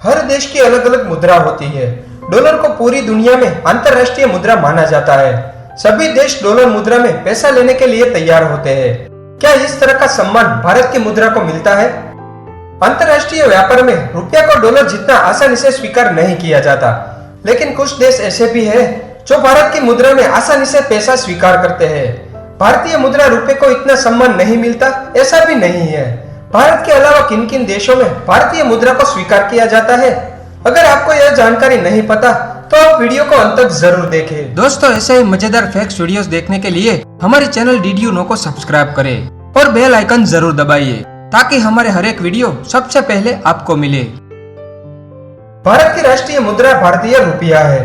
हर देश की अलग अलग मुद्रा होती है। डॉलर को पूरी दुनिया में अंतर्राष्ट्रीय मुद्रा माना जाता है। सभी देश डॉलर मुद्रा में पैसा लेने के लिए तैयार होते हैं। क्या इस तरह का सम्मान भारत की मुद्रा को मिलता है? अंतर्राष्ट्रीय व्यापार में रुपया को डॉलर जितना आसानी से स्वीकार नहीं किया जाता, लेकिन कुछ देश ऐसे भी हैं जो भारत की मुद्रा में आसानी से पैसा स्वीकार करते हैं। भारतीय मुद्रा रुपये को इतना सम्मान नहीं मिलता, ऐसा भी नहीं है। भारत के अलावा किन किन देशों में भारतीय मुद्रा को स्वीकार किया जाता है? अगर आपको यह जानकारी नहीं पता तो आप वीडियो को अंत तक जरूर देखें। दोस्तों, ऐसे ही मजेदार फैक्ट्स वीडियोस देखने के लिए हमारे चैनल डीडीयू नो को सब्सक्राइब करें और बेल आइकन जरूर दबाइए ताकि हमारे हर एक वीडियो सबसे पहले आपको मिले। भारत की राष्ट्रीय मुद्रा भारतीय रुपया है।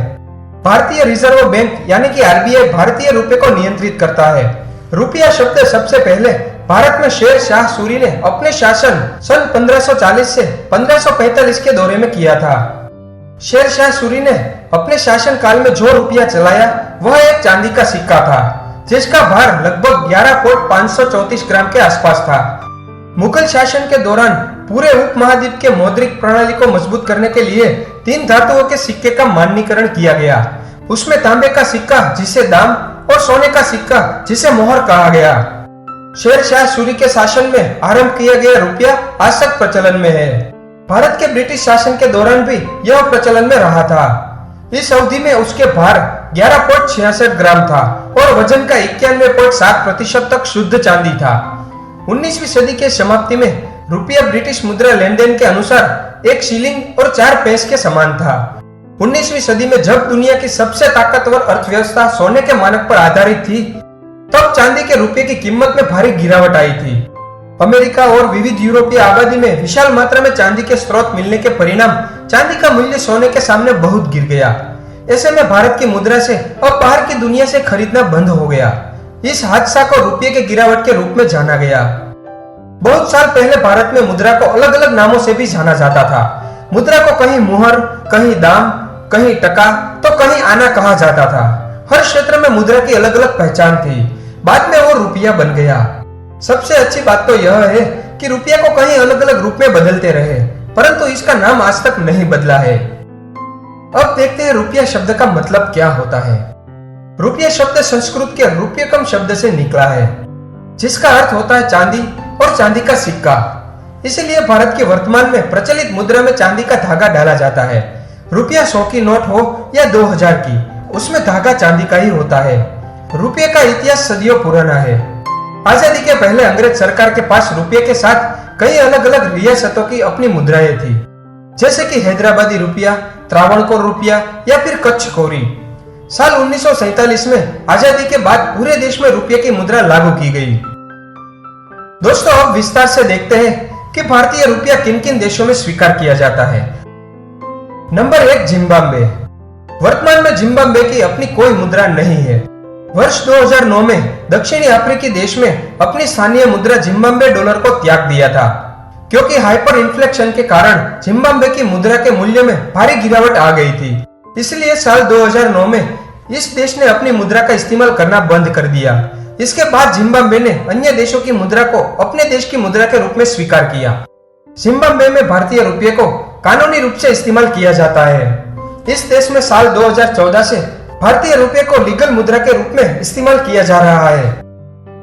भारतीय रिजर्व बैंक यानी कि आरबीआई भारतीय रुपये को नियंत्रित करता है। रुपया शब्द सबसे पहले भारत में शेर शाह सूरी ने अपने शासन सन 1540 से 1545 के दौरे में किया था। शेर शाह सूरी ने अपने शासन काल में जो रुपया चलाया वह एक चांदी का सिक्का था, जिसका भार लगभग 11.534 ग्राम के आसपास था। मुगल शासन के दौरान पूरे उपमहाद्वीप के मौद्रिक प्रणाली को मजबूत करने के लिए 3 धातुओं के सिक्के का मानकीकरण किया गया। उसमें तांबे का सिक्का जिसे दाम और सोने का सिक्का जिसे मोहर कहा गया। शेर शाह सूरी के शासन में आरंभ किया गया रुपया आज तक प्रचलन में है। भारत के ब्रिटिश शासन के दौरान भी यह प्रचलन में रहा था। इस अवधि में उसके भार 11.66 ग्राम था और वजन का 91.7% तक शुद्ध चांदी था। 19वीं सदी के समाप्ति में रुपया ब्रिटिश मुद्रा लेन देन के अनुसार 1 शिलिंग और 4 पैसे के समान था। 19वीं सदी में जब दुनिया की सबसे ताकतवर अर्थव्यवस्था सोने के मानक पर आधारित थी, तब चांदी के रुपये की कीमत में भारी गिरावट आई थी। अमेरिका और विविध यूरोपीय आबादी में विशाल मात्रा में चांदी के स्रोत मिलने के परिणाम चांदी का मूल्य सोने के सामने बहुत गिर गया। ऐसे में भारत की मुद्रा से अब बाहर की दुनिया से खरीदना बंद हो गया। इस हादसा को रुपये के गिरावट के रूप में जाना गया। बहुत साल पहले भारत में मुद्रा को अलग अलग नामों से भी जाना जाता था। मुद्रा को कहीं मुहर, कहीं दाम, कहीं टका तो कहीं आना कहा जाता था। हर क्षेत्र में मुद्रा की अलग अलग पहचान थी। बाद में वो रुपया बन गया। सबसे अच्छी बात तो यह है कि रुपया को कहीं अलग अलग रूप में बदलते रहे, परंतु इसका नाम आज तक नहीं बदला है। अब देखते हैं रुपया शब्द का मतलब क्या होता है। रुपया शब्द संस्कृत के रुप्यकम शब्द से निकला है, जिसका अर्थ होता है चांदी और चांदी का सिक्का। इसलिए भारत के वर्तमान में प्रचलित मुद्रा में चांदी का धागा डाला जाता है। रुपया 100 की नोट हो या 2000 की, उसमें धागा चांदी का ही होता है। रुपये का इतिहास सदियों पुराना है। आजादी के पहले अंग्रेज सरकार के पास रुपये के साथ कई अलग अलग रियासतों की अपनी मुद्राएं थी, जैसे कि हैदराबादी रुपया, त्रावणकोर रुपया या फिर कच्छ कौरी। साल 1947 में आजादी के बाद पूरे देश में रुपये की मुद्रा लागू की गई। दोस्तों, अब विस्तार से देखते हैं कि भारतीय रुपया किन किन देशों में स्वीकार किया जाता है। Number 1, Zimbabwe. वर्तमान में जिम्बाब्वे की अपनी कोई मुद्रा नहीं है। वर्ष 2009 में दक्षिणी अफ्रीकी देश में अपनी स्थानीय मुद्रा जिम्बाब्वे डॉलर को त्याग दिया था, क्योंकि हाइपर इन्फ्लेशन के कारण जिम्बाब्वे की मुद्रा के मूल्य में भारी गिरावट आ गई थी। इसलिए साल 2009 में इस देश ने अपनी मुद्रा का इस्तेमाल करना बंद कर दिया। इसके बाद जिम्बाब्वे ने अन्य देशों की मुद्रा को अपने देश की मुद्रा के रूप में स्वीकार किया। जिम्बाब्वे में भारतीय रुपये को कानूनी रूप से इस्तेमाल किया जाता है। इस देश में साल 2014 से भारतीय रुपये को लीगल मुद्रा के रूप में इस्तेमाल किया जा रहा है।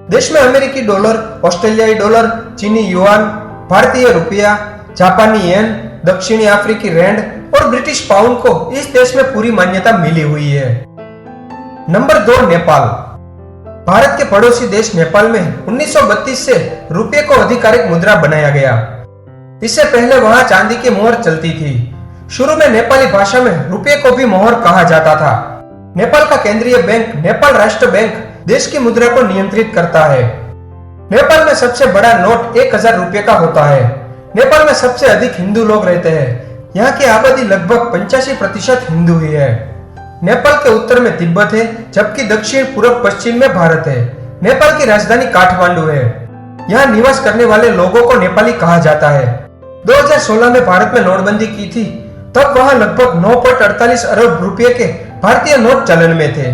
देश में अमेरिकी डॉलर, ऑस्ट्रेलियाई डॉलर, चीनी युआन, भारतीय रुपया, जापानी येन, दक्षिणी अफ्रीकी रैंड और ब्रिटिश पाउंड को इस देश में पूरी मान्यता मिली हुई है। नंबर 2, नेपाल। भारत के पड़ोसी देश नेपाल में 1932 से रुपये को आधिकारिक मुद्रा बनाया गया। इससे पहले वहां चांदी की मोहर चलती थी। शुरू में नेपाली भाषा में रुपये को भी मोहर कहा जाता था। नेपाल का केंद्रीय बैंक नेपाल राष्ट्र बैंक देश की मुद्रा को नियंत्रित करता है। नेपाल में सबसे बड़ा नोट 1000 रुपये का होता है। नेपाल में सबसे अधिक हिंदू लोग रहते हैं। यहाँ की आबादी लगभग 85% हिंदू ही है। नेपाल के उत्तर में तिब्बत है, जबकि दक्षिण पूर्व पश्चिम में भारत है। नेपाल की राजधानी काठमांडू है। यहाँ निवास करने वाले लोगों को नेपाली कहा जाता है। 2016 में भारत में नोटबंदी की थी, तब वहाँ लगभग 9.48 अरब रुपये के भारतीय नोट चलन में थे।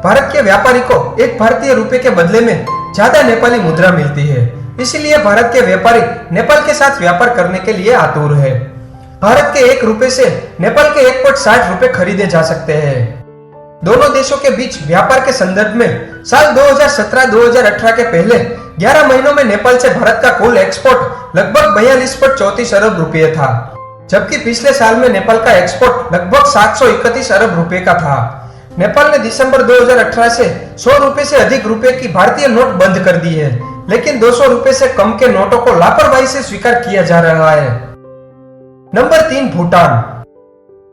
भारत के व्यापारी को एक भारतीय रुपये के बदले में ज्यादा नेपाली मुद्रा मिलती है, इसलिए भारत के व्यापारी नेपाल के साथ व्यापार करने के लिए आतुर है। भारत के 1 रुपए से नेपाल के 1.60 रुपए खरीदे जा सकते हैं। दोनों देशों के बीच व्यापार के संदर्भ में साल 2017-2018 के पहले 11 महीनों में नेपाल से भारत का कुल एक्सपोर्ट लगभग 42.34 अरब रुपए था, जबकि पिछले साल में नेपाल का एक्सपोर्ट लगभग 731 अरब रुपए का था। नेपाल ने दिसंबर 2018 से 100 रुपए से अधिक रुपए की भारतीय नोट बंद कर दी है, लेकिन 200 रुपए से कम के नोटों को लापरवाही से स्वीकार किया जा रहा है। नंबर 3, भूटान।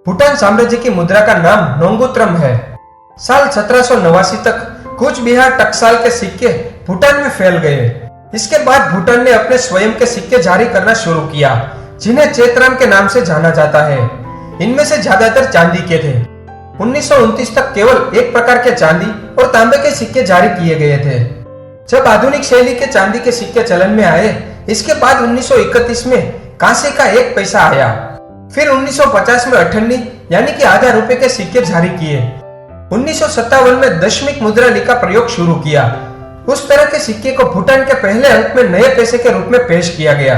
भूटान साम्राज्य की मुद्रा का नाम नोंगुत्रम है। साल 1789 तक कूच बिहार टकसाल के सिक्के भूटान में फैल गए। इसके बाद भूटान ने अपने स्वयं के सिक्के जारी करना शुरू किया, जिन्हें चेतराम के नाम से जाना जाता है। इनमें से ज्यादातर चांदी के थे। 1929 तक केवल एक प्रकार के चांदी और तांबे के सिक्के जारी किए गए थे। जब आधुनिक शैली के चांदी के सिक्के चलन में आए, इसके बाद 1931 में कांसे का 1 पैसा आया। फिर 1950 में 98 यानी कि आधा रुपए के सिक्के जारी किए। 1957 में दशमिक मुद्रा का प्रयोग शुरू किया। उस तरह के सिक्के को भूटान के पहले अंक में नए पैसे के रूप में पेश किया गया।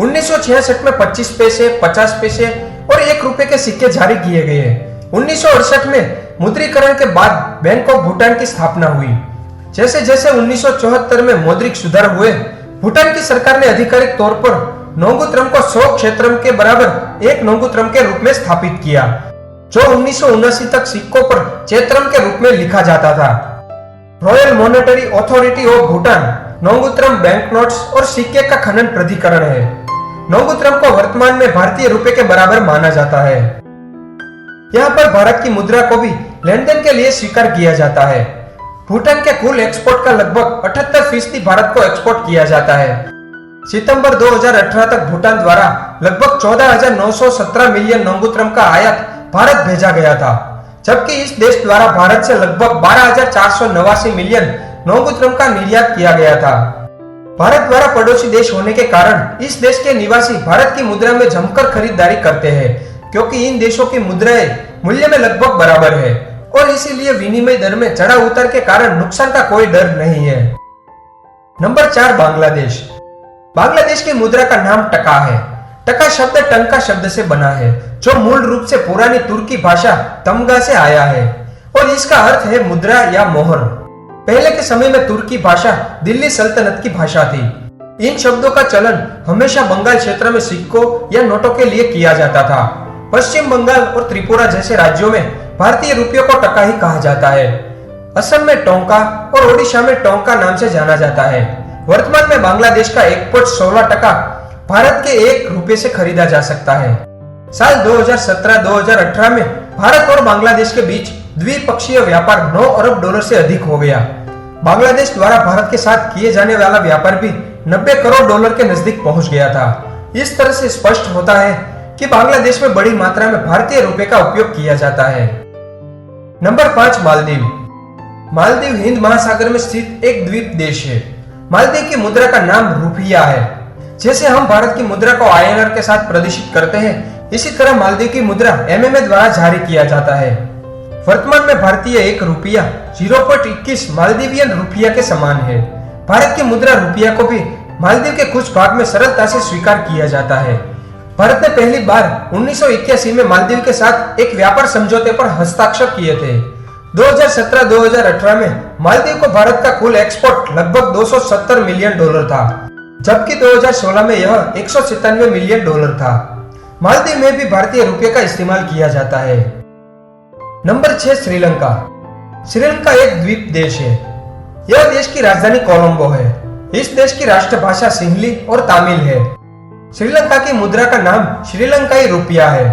1966 में 25 पैसे, 50 पैसे और 1 रुपए के सिक्के जारी किए गए। 1968 में मुद्रीकरण के बाद बैंक ऑफ भूटान की स्थापना हुई। जैसे जैसे 1974 में मौद्रिक सुधार हुए, भूटान की सरकार ने आधिकारिक तौर पर नोंगुत्रम को 100 क्षेत्रम के बराबर 1 नोंगुत्रम के रूप में स्थापित किया, जो 1979 तक सिक्कों पर चेत्रम के रूप में लिखा जाता था। Royal Monetary Authority of Bhutan Ngultrum bank notes और सिक्के का खनन प्राधिकरण है। नोंगुत्रम को वर्तमान में भारतीय रुपए के बराबर माना जाता है। यहाँ पर भारत की मुद्रा को भी लेन देन के लिए स्वीकार किया जाता है। भूटान के कुल एक्सपोर्ट का लगभग 78% भारत को एक्सपोर्ट किया जाता है। सितंबर 2018 तक भूटान द्वारा लगभग 14,917 मिलियन नोंगुत्रम का आयात भारत भेजा गया था, जबकि इस देश द्वारा भारत से लगभग 12,489 मिलियन नोंगुत्रम का निर्यात किया गया था। भारत द्वारा पड़ोसी देश होने के कारण इस देश के निवासी भारत की मुद्रा में जमकर खरीदारी करते हैं, क्योंकि इन देशों की मुद्राएं मूल्य में लगभग बराबर है और इसीलिए विनिमय दर में चढ़ाव उतार के कारण नुकसान का कोई डर नहीं है। नंबर 4, बांग्लादेश। बांग्लादेश की मुद्रा का नाम टका है। टका शब्द टंका शब्द से बना है, जो मूल रूप से पुरानी तुर्की भाषा तमगा से आया है और इसका अर्थ है मुद्रा या मोहर। पहले के समय में तुर्की भाषा दिल्ली सल्तनत की भाषा थी। इन शब्दों का चलन हमेशा बंगाल क्षेत्र में सिक्कों या नोटों के लिए किया जाता था। पश्चिम बंगाल और त्रिपुरा जैसे राज्यों में भारतीय रुपयों को टका ही कहा जाता है। असम में टोंका और ओडिशा में टोंका नाम से जाना जाता है। वर्तमान में बांग्लादेश का 1.16 टका भारत के 1 रुपए से खरीदा जा सकता है। साल 2017-2018 में भारत और बांग्लादेश के बीच द्विपक्षीय व्यापार 9 अरब डॉलर से अधिक हो गया। बांग्लादेश द्वारा भारत के साथ किए जाने वाला व्यापार भी 90 करोड़ डॉलर के नजदीक पहुंच गया था। इस तरह से स्पष्ट होता है कि बांग्लादेश में बड़ी मात्रा में भारतीय रुपए का उपयोग किया जाता है। नंबर 5, मालदीव। मालदीव हिंद महासागर में स्थित एक द्वीप देश है। मालदीव की मुद्रा का नाम रुपया है। जैसे हम भारत की मुद्रा को INR के साथ प्रदर्शित करते हैं, इसी तरह मालदीव की मुद्रा MMA द्वारा जारी किया जाता है। वर्तमान में भारतीय 1 रुपया 0.21 मालदीवियन रुपया के समान है। भारत की मुद्रा रुपया को भी मालदीव के कुछ भाग में सरलता से स्वीकार किया जाता है। भारत ने पहली बार 1981 में मालदीव के साथ एक व्यापार समझौते पर हस्ताक्षर किए थे। 2017-2018 में मालदीव को भारत का कुल एक्सपोर्ट लगभग 270 मिलियन डॉलर था, जबकि 2016 में यह 197 मिलियन डॉलर था। मालदीव में भी भारतीय रुपये का इस्तेमाल किया जाता है। नंबर 6, श्रीलंका। श्रीलंका एक द्वीप देश है। यह देश की राजधानी कोलंबो है। इस देश की राष्ट्रभाषा सिंहली और तमिल है। श्रीलंका की मुद्रा का नाम श्रीलंकाई रुपया है।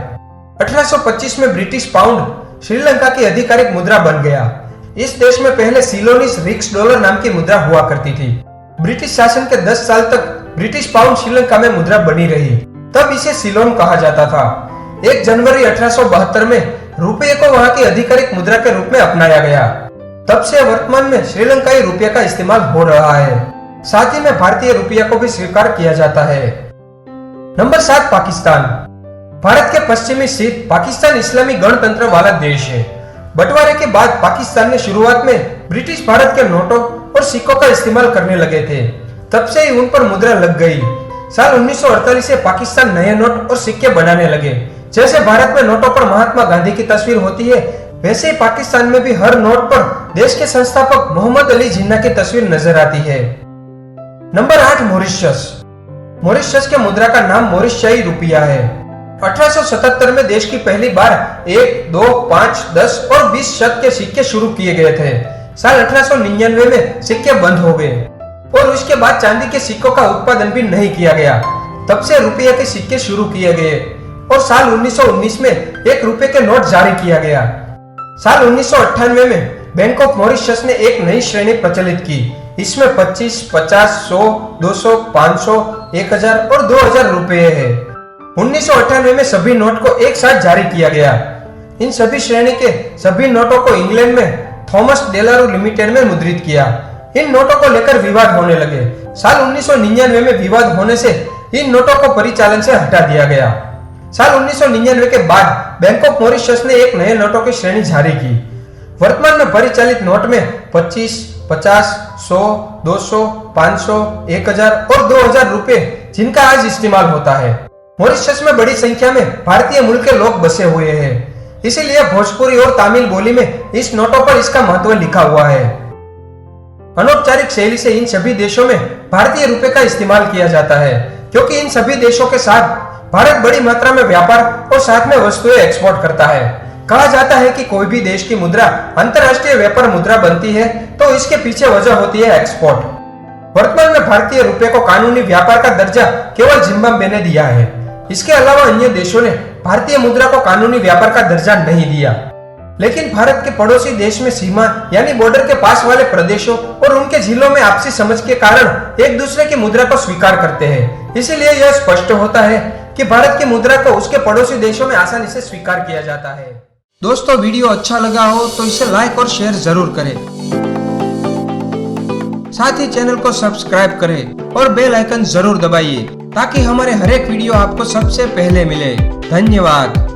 1825 में ब्रिटिश पाउंड श्रीलंका की आधिकारिक मुद्रा बन गया। इस देश में पहले सिलोनीस रिक्स डॉलर नाम की मुद्रा हुआ करती थी। ब्रिटिश शासन के 10 साल तक ब्रिटिश पाउंड श्रीलंका में मुद्रा बनी रही, तब इसे सिलोन कहा जाता था। 1 जनवरी 1872 में रुपये को वहां की आधिकारिक मुद्रा के रूप में अपनाया गया। तब से वर्तमान में श्रीलंकाई रुपये का इस्तेमाल हो रहा है। साथ ही में भारतीय रुपया को भी स्वीकार किया जाता है। नंबर 7, पाकिस्तान। भारत के पश्चिमी स्थित पाकिस्तान इस्लामी गणतंत्र वाला देश है। बंटवारे के बाद पाकिस्तान ने शुरुआत में ब्रिटिश भारत के नोटों और सिक्कों का इस्तेमाल करने लगे थे। तब से ही उन पर मुद्रा लग गई। साल 1948 से पाकिस्तान नए नोट और सिक्के बनाने लगे। जैसे भारत में नोटों पर महात्मा गांधी की तस्वीर होती है, वैसे ही पाकिस्तान में भी हर नोट पर देश के संस्थापक मोहम्मद अली जिन्ना की तस्वीर नजर आती है। Number 8, Mauritius. मॉरिशस के मुद्रा का नाम मॉरिशयाई रुपया है। 1877 में देश की पहली बार 1, 2, 5, 10 और 20 शत के सिक्के शुरू किए गए थे। साल 1899 में सिक्के बंद हो गए और उसके बाद चांदी के सिक्कों का उत्पादन भी नहीं किया गया। तब से रुपये के सिक्के शुरू किए गए और साल 1919 में 1 रुपए के नोट जारी किया गया। साल 1998 में बैंक ऑफ मॉरिशस ने एक नई श्रेणी प्रचलित की। इसमें 25, 50, 100, 200, 500, 1000 और 2000 रुपए है। 1998 में सभी नोट को एक साथ जारी किया गया। इन सभी श्रेणी के सभी नोटों को इंग्लैंड में थॉमस डेलारो लिमिटेड में मुद्रित किया। इन नोटों को लेकर विवाद होने लगे। साल 1999 में विवाद होने से इन नोटों को परिचालन से हटा दिया गया। साल 1999 के बाद बैंक ऑफ मॉरिशस ने एक नए नोटों की श्रेणी जारी की। वर्तमान में परिचालित नोट में 25, 50, 100, 200, 500, 1000 और 2000 रुपए जिनका आज इस्तेमाल होता है। मॉरिशस में बड़ी संख्या में भारतीय मूल के लोग बसे हुए हैं, इसीलिए भोजपुरी और तमिल बोली में इस नोटों पर इसका महत्व लिखा हुआ है। अनौपचारिक शैली से इन सभी देशों में भारतीय रुपए का इस्तेमाल किया जाता है, क्योंकि इन सभी देशों के साथ भारत बड़ी मात्रा में व्यापार और साथ में वस्तुएं एक्सपोर्ट करता है। कहा जाता है कि कोई भी देश की मुद्रा अंतर्राष्ट्रीय व्यापार मुद्रा बनती है तो इसके पीछे वजह होती है एक्सपोर्ट। वर्तमान में भारतीय रुपए को कानूनी व्यापार का दर्जा केवल जिम्बाब्वे ने दिया है। इसके अलावा अन्य देशों ने भारतीय मुद्रा को कानूनी व्यापार का दर्जा नहीं दिया। लेकिन भारत के पड़ोसी देश में सीमा यानी बॉर्डर के पास वाले प्रदेशों और उनके जिलों में आपसी समझ के कारण एक दूसरे की मुद्रा को स्वीकार करते हैं। इसीलिए यह स्पष्ट होता है कि भारत की मुद्रा को उसके पड़ोसी देशों में आसानी से स्वीकार किया जाता है। दोस्तों, वीडियो अच्छा लगा हो तो इसे लाइक और शेयर जरूर करें। साथ ही चैनल को सब्सक्राइब करें और बेल आइकन जरूर दबाइए ताकि हमारे हर एक वीडियो आपको सबसे पहले मिले। धन्यवाद।